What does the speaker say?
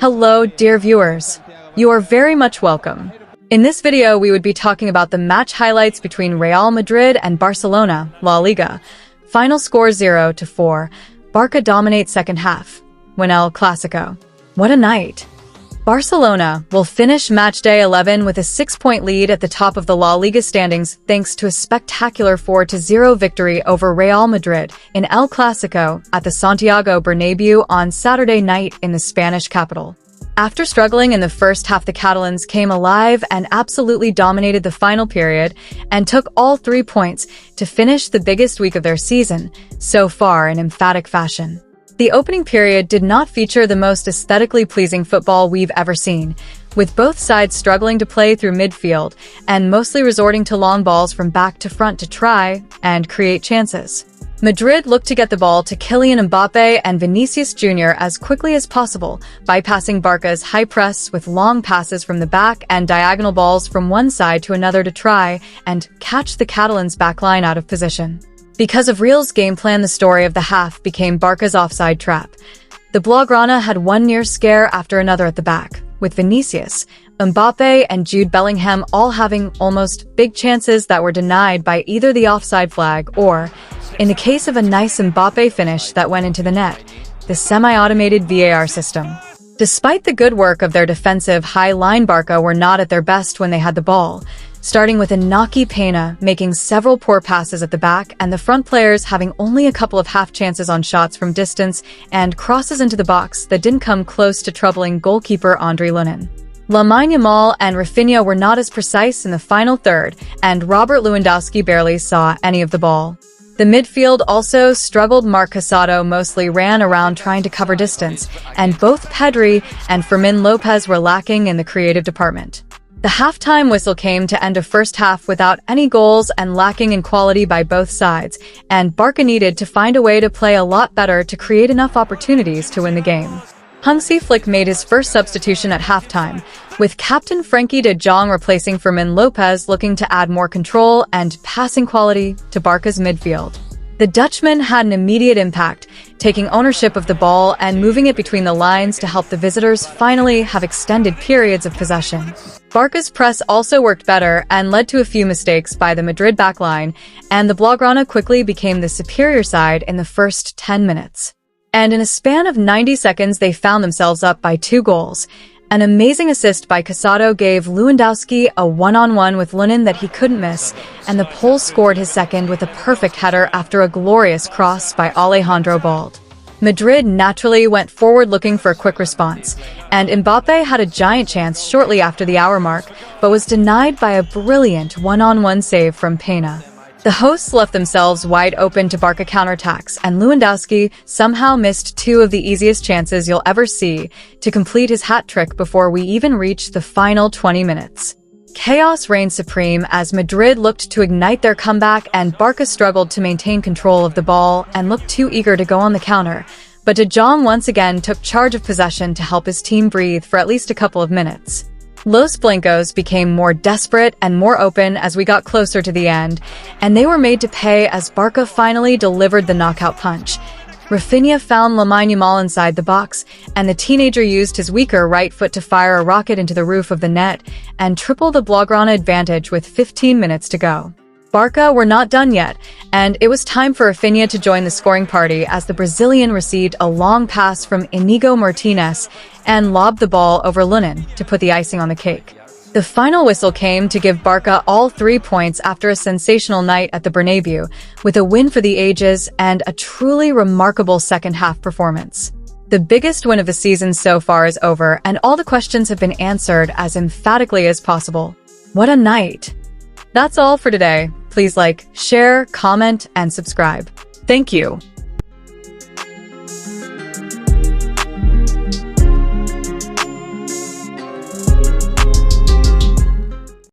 Hello, dear viewers. You are very much welcome. In this video, we would be talking about the match highlights between Real Madrid and Barcelona, La Liga. Final score 0-4. Barca dominate second half. Win El Clasico. What a night. Barcelona will finish matchday 11 with a 6-point lead at the top of the La Liga standings thanks to a spectacular 4-0 victory over Real Madrid in El Clasico at the Santiago Bernabeu on Saturday night in the Spanish capital. After struggling in the first half, the Catalans came alive and absolutely dominated the final period and took all 3 points to finish the biggest week of their season so far in emphatic fashion. The opening period did not feature the most aesthetically pleasing football we've ever seen, with both sides struggling to play through midfield and mostly resorting to long balls from back to front to try and create chances. Madrid looked to get the ball to Kylian Mbappe and Vinicius Jr. as quickly as possible, bypassing Barca's high press with long passes from the back and diagonal balls from one side to another to try and catch the Catalans' backline out of position. Because of Real's game plan, the story of the half became Barca's offside trap. The Blaugrana had one near scare after another at the back, with Vinicius, Mbappe and Jude Bellingham all having almost big chances that were denied by either the offside flag or, in the case of a nice Mbappe finish that went into the net, the semi-automated VAR system. Despite the good work of their defensive high-line, Barca were not at their best when they had the ball, starting with Inaki Peña making several poor passes at the back and the front players having only a couple of half chances on shots from distance and crosses into the box that didn't come close to troubling goalkeeper Andre Lunin. Lamine Yamal and Rafinha were not as precise in the final third, and Robert Lewandowski barely saw any of the ball. The midfield also struggled. Marc Casado mostly ran around trying to cover distance, and both Pedri and Fermin Lopez were lacking in the creative department. The halftime whistle came to end a first half without any goals and lacking in quality by both sides, and Barca needed to find a way to play a lot better to create enough opportunities to win the game. Hansi Flick made his first substitution at halftime, with captain Frenkie de Jong replacing Fermin Lopez, looking to add more control and passing quality to Barca's midfield. The Dutchman had an immediate impact, taking ownership of the ball and moving it between the lines to help the visitors finally have extended periods of possession. Barca's press also worked better and led to a few mistakes by the Madrid backline, and the Blaugrana quickly became the superior side in the first 10 minutes. And in a span of 90 seconds, they found themselves up by 2 goals. An amazing assist by Casado gave Lewandowski a one-on-one with Lunin that he couldn't miss, and the Pole scored his second with a perfect header after a glorious cross by Alejandro Balde. Madrid naturally went forward looking for a quick response, and Mbappe had a giant chance shortly after the hour mark, but was denied by a brilliant one-on-one save from Peña. The hosts left themselves wide open to Barca counterattacks, and Lewandowski somehow missed 2 of the easiest chances you'll ever see to complete his hat trick before we even reached the final 20 minutes. Chaos reigned supreme as Madrid looked to ignite their comeback, and Barca struggled to maintain control of the ball and looked too eager to go on the counter, but De Jong once again took charge of possession to help his team breathe for at least a couple of minutes. Los Blancos became more desperate and more open as we got closer to the end, and they were made to pay as Barca finally delivered the knockout punch. Rafinha found Lamine Yamal inside the box, and the teenager used his weaker right foot to fire a rocket into the roof of the net and triple the Blaugrana advantage with 15 minutes to go. Barca were not done yet, and it was time for Rafinha to join the scoring party as the Brazilian received a long pass from Inigo Martinez and lobbed the ball over Lunin to put the icing on the cake. The final whistle came to give Barca all 3 points after a sensational night at the Bernabeu, with a win for the ages and a truly remarkable second-half performance. The biggest win of the season so far is over, and all the questions have been answered as emphatically as possible. What a night! That's all for today. Please like, share, comment, and subscribe. Thank you.